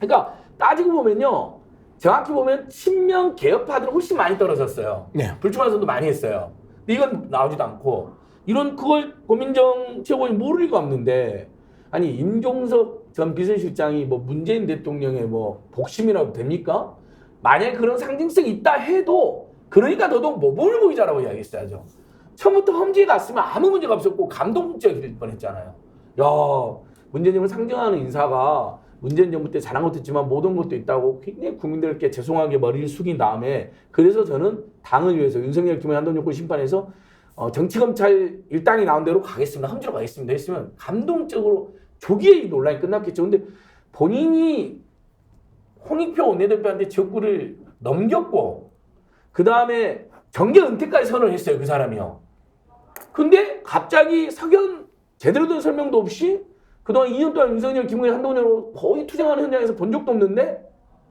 그러니까 따지고 보면요. 정확히 보면 친명 개혁파들은 훨씬 많이 떨어졌어요. 네. 불출마 선도 많이 했어요. 근데 이건 나오지도 않고 이런 그걸 고민정 최고위원이 모를 리가 없는데 아니 임종석 전 비서실장이 뭐 문재인 대통령의 뭐 복심이라도 됩니까? 만약에 그런 상징성이 있다 해도 그러니까 너도 모범을 보이자라고 이야기했어야죠. 처음부터 험지에 갔으면 아무 문제가 없었고 감동국제가 될 뻔했잖아요. 야 문재인을 상징하는 인사가 문재인 정부 때 잘한 것도 있지만 못한 것도 있다고 굉장히 국민들께 죄송하게 머리를 숙인 다음에 그래서 저는 당을 위해서 윤석열, 김호영, 한동훈 정권 심판해서 정치검찰 일당이 나온 대로 가겠습니다. 험지로 가겠습니다. 했으면 감동적으로 조기에 이 논란이 끝났겠죠. 근데 본인이 홍익표 원내대표한테 지역구를 넘겼고 그 다음에 정계 은퇴까지 선언을 했어요. 그 사람이요. 근데 갑자기 석연 제대로 된 설명도 없이 그동안 2년 동안 윤석열, 김웅현, 한동훈으로 거의 투쟁하는 현장에서 본 적도 없는데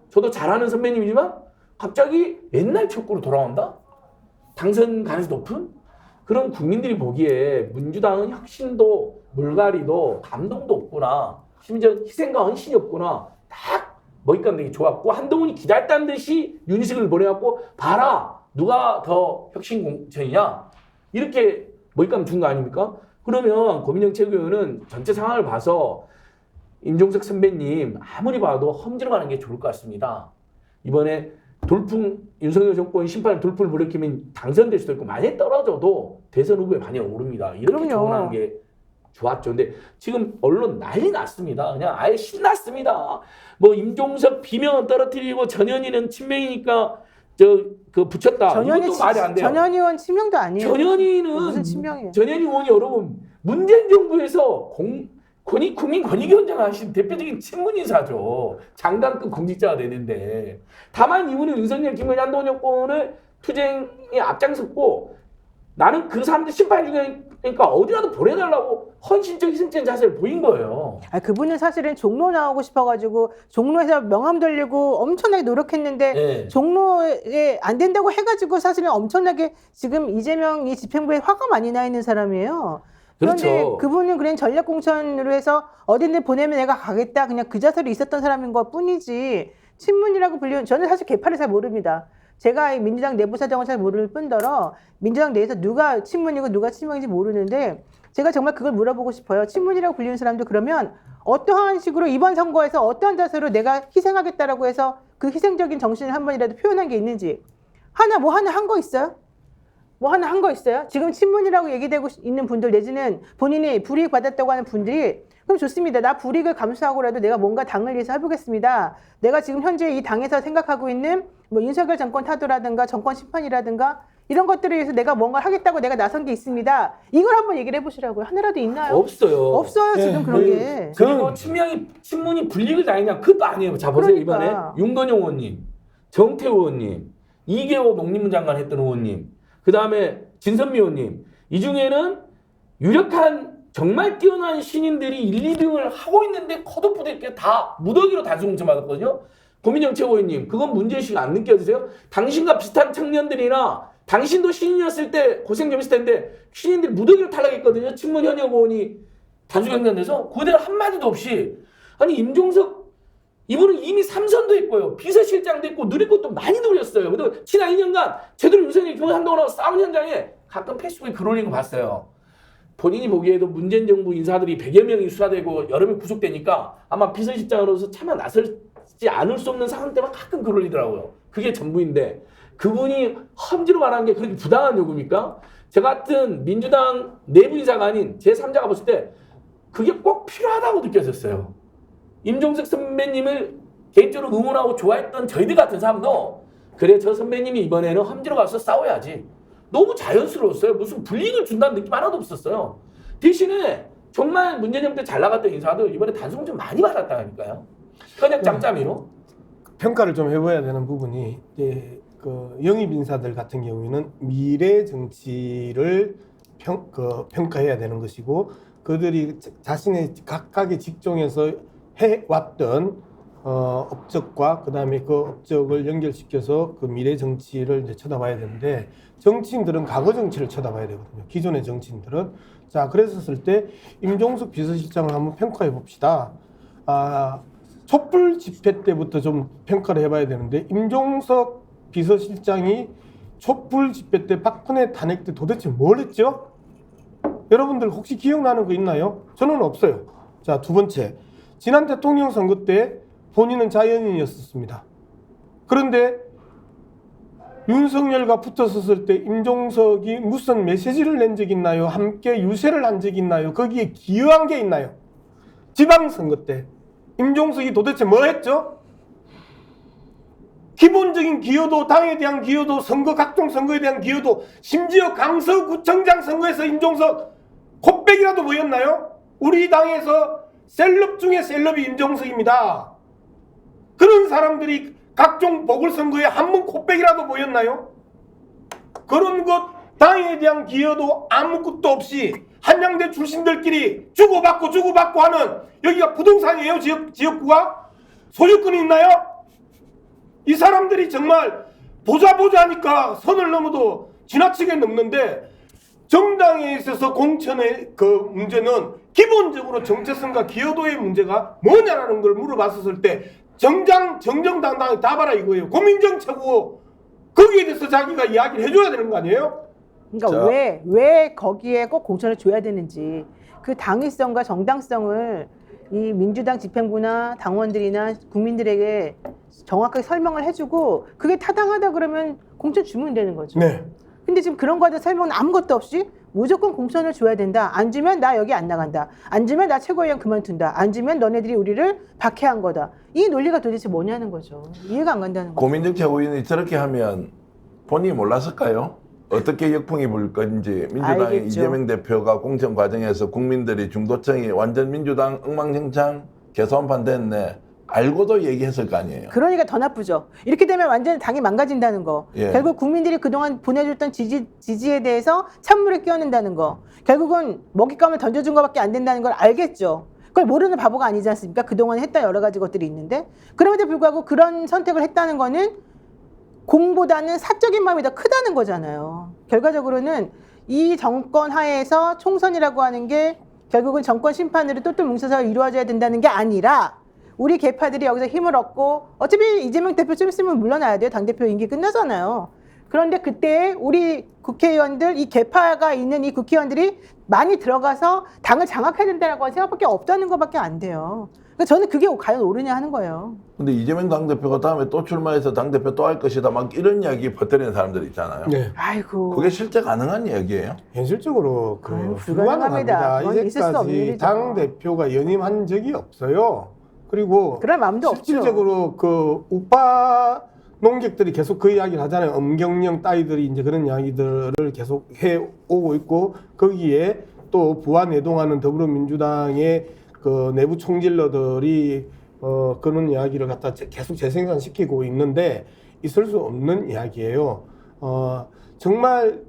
저도 잘하는 선배님이지만 갑자기 옛날 척구로 돌아온다? 당선 가능성이 높은? 그런 국민들이 보기에 민주당은 혁신도 물갈이도 감동도 없구나. 심지어 희생과 헌신이 없구나. 딱 먹잇감 되게 좋았고 한동훈이 기다렸다는 듯이 유니식을 보내갖고 봐라. 누가 더 혁신 공천이냐? 이렇게 먹잇감 준 거 아닙니까? 그러면 고민정 최고위원은 전체 상황을 봐서 임종석 선배님 아무리 봐도 험지로 가는 게 좋을 것 같습니다. 이번에 돌풍 윤석열 정권 심판의 돌풍을 불러키면 당선될 수도 있고 만약에 떨어져도 대선 후보에 많이 오릅니다. 이렇게 조언하는 게 좋았죠. 근데 지금 언론 난리 났습니다. 그냥 아예 신났습니다. 뭐 임종석 비명은 떨어뜨리고 전현희는 친명이니까 그 붙였다. 이것도 말이 안 돼요. 전현희 의원 친명도 아니에요. 전현희는 무슨 친명이에요? 전현희 의원이 여러분 문재인 정부에서 국민 권익위원장 하신 대표적인 친문인사죠. 장관급 공직자가 되는데 다만 이분은 윤석열, 김건희, 한동훈 정권을 투쟁에 앞장섰고 나는 그 사람들 심판 중이니까 어디라도 보내달라고 헌신적 희생적 자세를 보인 거예요. 그분은 사실은 종로 나오고 싶어가지고 종로에서 명함 돌리고 엄청나게 노력했는데 네. 종로에 안 된다고 해가지고 사실은 엄청나게 지금 이재명이 집행부에 화가 많이 나 있는 사람이에요. 그런데 그렇죠. 그분은 그냥 전략공천으로 해서 어딘데 보내면 내가 가겠다 그냥 그 자세로 있었던 사람인 것 뿐이지 친문이라고 불리는 저는 사실 개파를 잘 모릅니다. 제가 이 민주당 내부 사정을 잘 모를 뿐더러 민주당 내에서 누가 친문이고 누가 친명인지 모르는데 제가 정말 그걸 물어보고 싶어요. 친문이라고 불리는 사람도 그러면 어떠한 식으로 이번 선거에서 어떠한 자세로 내가 희생하겠다라고 해서 그 희생적인 정신을 한 번이라도 표현한 게 있는지 하나 한 거 있어요? 뭐 하나 한 거 있어요? 지금 친문이라고 얘기되고 있는 분들 내지는 본인이 불이익 받았다고 하는 분들이 그럼 좋습니다. 나 불이익을 감수하고라도 내가 뭔가 당을 위해서 해보겠습니다. 내가 지금 현재 이 당에서 생각하고 있는 뭐 윤석열 정권 타도라든가 정권 심판이라든가 이런 것들을 위해서 내가 뭔가 하겠다고 내가 나선 게 있습니다. 이걸 한번 얘기를 해보시라고요. 하나라도 있나요? 없어요. 없어요. 네, 지금 그런 게. 그리고 친문이 불리익을 당했냐? 그것도 아니에요. 자 보세요. 그러니까. 이번에 윤건영 의원님, 정태우 의원님, 이계호 농림부 장관 했던 의원님, 그 다음에 진선미 의원님 이 중에는 유력한 정말 뛰어난 신인들이 1, 2등을 하고 있는데 컷오프도 이렇게 다 무더기로 단수 공천 받았거든요. 고민정 최고위원님 그건 문제의식 안 느껴지세요? 당신과 비슷한 청년들이나 당신도 신인이었을 때 고생 좀 했을 텐데 신인들이 무더기로 탈락했거든요. 친문 현역 의원이 단수 경선에서 그대로 한마디도 없이 아니 임종석 이분은 이미 3선도 했고요. 비서실장도 했고 누릴 것도 많이 누렸어요. 그리고 지난 2년간 제대로 윤석열, 김호영, 한동훈하고 싸운 현장에 가끔 페이스북에 글 올린 거 봤어요. 본인이 보기에도 문재인 정부 인사들이 100여 명이 수사되고 여러 명 구속되니까 아마 비서실장으로서 차마 나설지 않을 수 없는 상황 때만 가끔 글 올리더라고요. 그게 전부인데 그분이 험지로 말하는 게 그렇게 부당한 요구입니까? 저 같은 민주당 내부 인사가 아닌 제3자가 봤을 때 그게 꼭 필요하다고 느껴졌어요. 임종석 선배님을 개인적으로 응원하고 좋아했던 저희들 같은 사람도 그래 저 선배님이 이번에는 험지로 가서 싸워야지. 너무 자연스러웠어요. 무슨 불이익을 준다는 느낌 하나도 없었어요. 대신에 정말 문재인 정부 때 잘 나갔던 인사들 이번에 단속 좀 많이 받았다니까요. 현역 짬짬이로. 평가를 좀 해봐야 되는 부분이 이제 그 영입 인사들 같은 경우에는 미래 정치를 평가해야 되는 것이고 그들이 자신의 각각의 직종에서 해왔던 업적과 그다음에 그 업적을 연결시켜서 그 미래 정치를 이제 쳐다봐야 되는데 정치인들은 과거 정치를 쳐다봐야 되거든요. 기존의 정치인들은. 자, 그랬었을 때 임종석 비서실장을 한번 평가해 봅시다. 촛불 집회 때부터 좀 평가를 해봐야 되는데 임종석 비서실장이 촛불 집회 때 박근혜 탄핵 때 도대체 뭘 했죠? 여러분들 혹시 기억나는 거 있나요? 저는 없어요. 자, 두 번째, 지난 대통령 선거 때 본인은 자연인이었습니다. 그런데 윤석열과 붙었을 때 임종석이 무슨 메시지를 낸 적 있나요? 함께 유세를 한 적 있나요? 거기에 기여한 게 있나요? 지방선거 때 임종석이 도대체 뭐 했죠? 기본적인 기여도, 당에 대한 기여도, 선거 각종 선거에 대한 기여도, 심지어 강서구청장 선거에서 임종석 콧배기라도 보였나요? 우리 당에서 셀럽 중에 셀럽이 임종석입니다. 그런 사람들이 각종 보궐선거에 한 번 콧배기라도 보였나요? 그런 것, 당에 대한 기여도 아무것도 없이 한양대 출신들끼리 주고받고 하는, 여기가 부동산이에요? 지역구가? 소유권이 있나요? 이 사람들이 정말 보자 하니까 선을 넘어도 지나치게 넘는데, 정당에 있어서 공천의 그 문제는 기본적으로 정체성과 기여도의 문제가 뭐냐라는 걸 물어봤을 때 정정당당히 답하라 이거예요. 고민정 최고, 거기에 대해서 자기가 이야기를 해줘야 되는 거 아니에요? 그러니까 왜 거기에 꼭 공천을 줘야 되는지, 그 당위성과 정당성을 이 민주당 집행부나 당원들이나 국민들에게 정확하게 설명을 해주고, 그게 타당하다 그러면 공천 주면 되는 거죠. 네. 근데 지금 그런 거에 대한 설명은 아무것도 없이 무조건 공천을 줘야 된다. 안 주면 나 여기 안 나간다. 안 주면 나 최고위원 그만둔다. 안 주면 너네들이 우리를 박해한 거다. 이 논리가 도대체 뭐냐는 거죠. 이해가 안 간다는 거죠. 고민정 최고위원이 저렇게 하면 본인이 몰랐을까요? 어떻게 역풍이 불 건지. 민주당의 알겠죠. 이재명 대표가 공천 과정에서 국민들이 중도층이 완전 민주당 엉망진창 개선판 됐네, 알고도 얘기했을 거 아니에요. 그러니까 더 나쁘죠. 이렇게 되면 완전히 당이 망가진다는 거. 예. 결국 국민들이 그동안 보내줬던 지지에 대해서 찬물을 끼얹는다는 거. 결국은 먹잇감을 던져준 것밖에 안 된다는 걸 알겠죠. 그걸 모르는 바보가 아니지 않습니까? 그동안 했던 여러 가지 것들이 있는데. 그럼에도 불구하고 그런 선택을 했다는 거는 공보다는 사적인 마음이 더 크다는 거잖아요. 결과적으로는 이 정권 하에서 총선이라고 하는 게 결국은 정권 심판으로 똘똘 뭉쳐서 이루어져야 된다는 게 아니라, 우리 계파들이 여기서 힘을 얻고, 어차피 이재명 대표 좀 있으면 물러나야 돼요. 당대표 임기 끝나잖아요. 그런데 그때 우리 국회의원들, 이 계파가 있는 이 국회의원들이 많이 들어가서 당을 장악해야 된다고 하는 생각밖에 없다는 것밖에 안 돼요. 그러니까 저는 그게 과연 옳으냐 하는 거예요. 근데 이재명 당대표가 다음에 또 출마해서 당대표 또 할 것이다, 막 이런 이야기 퍼뜨리는 사람들 있잖아요. 네. 아이고. 그게 실제 가능한 이야기예요? 현실적으로 아유, 불가능합니다. 그건 있을 수 없는 이제까지 일이죠. 당 대표가 연임한 적이 없어요. 그리고 그럴 마음도 실질적으로 그 우파 농객들이 계속 그 이야기를 하잖아요. 엄경영 따위들이 이제 그런 이야기들을 계속 해 오고 있고, 거기에 또 부하 내동하는 더불어민주당의 그 내부 총질러들이 그런 이야기를 갖다 계속 재생산시키고 있는데, 있을 수 없는 이야기예요. 정말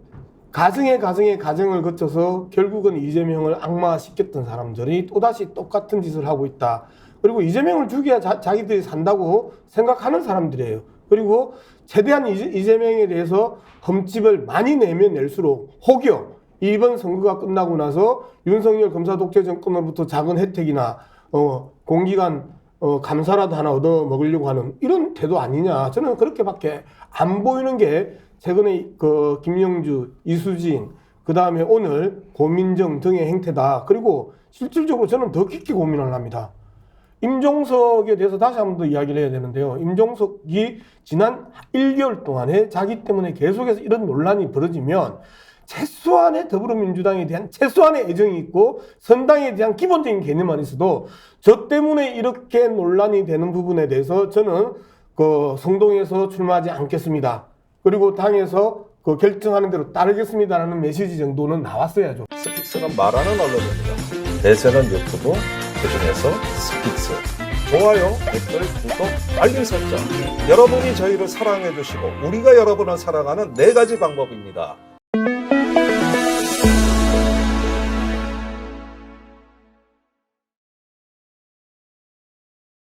가정의 가정을 거쳐서 결국은 이재명을 악마시켰던 사람들이 또다시 똑같은 짓을 하고 있다. 그리고 이재명을 죽여야 자기들이 산다고 생각하는 사람들이에요. 그리고 최대한 이재명에 대해서 흠집을 많이 내면 낼수록, 혹여 이번 선거가 끝나고 나서 윤석열 검사 독재 정권으로부터 작은 혜택이나 공기관 감사라도 하나 얻어 먹으려고 하는 이런 태도 아니냐. 저는 그렇게밖에 안 보이는 게 최근에 그 김영주, 이수진, 그 다음에 오늘 고민정 등의 행태다. 그리고 실질적으로 저는 더 깊게 고민을 합니다. 임종석에 대해서 다시 한 번 더 이야기를 해야 되는데요. 임종석이 지난 1개월 동안에 자기 때문에 계속해서 이런 논란이 벌어지면 최소한의 더불어민주당에 대한 최소한의 애정이 있고 선당에 대한 기본적인 개념만 있어도, 저 때문에 이렇게 논란이 되는 부분에 대해서 저는 그 성동에서 출마하지 않겠습니다. 그리고 당에서 그 결정하는 대로 따르겠습니다라는 메시지 정도는 나왔어야죠. 스픽스는 말하는 언론입니다. 대세는 유튜브, 그중에서 스픽스. 좋아요, 댓글, 구독, 알림 설정. 여러분이 저희를 사랑해 주시고 우리가 여러분을 사랑하는 4가지 방법입니다.